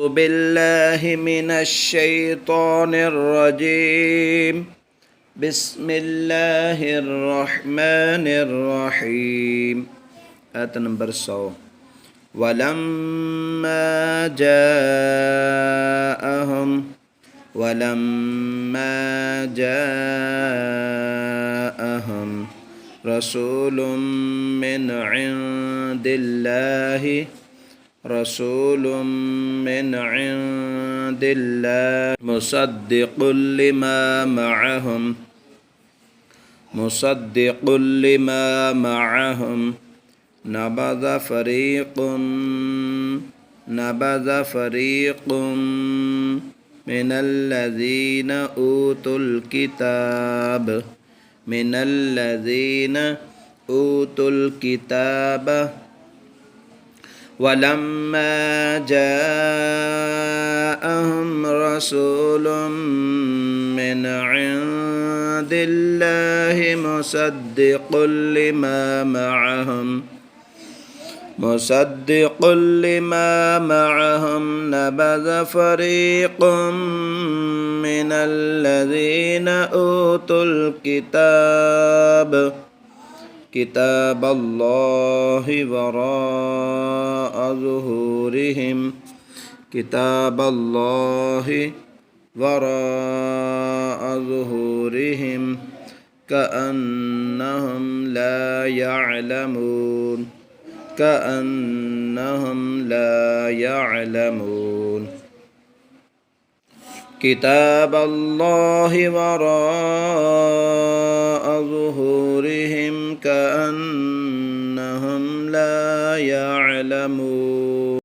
بالله من الشيطان الرجيم. بسم الله الرحمن الرحيم. آية نمبر 100. ولما جاءهم رسول من عند الله مصدق لما معهم نبذ فريق من الذين أوتوا الكتاب ولما جاءهم رسول من عند الله مصدق لما معهم نبذ فريق من الذين أوتوا الكتاب كتاب الله وراء ظهورهم كأنهم لا يعلمون كتاب الله وراء ظهورهم كأنهم لا يعلمون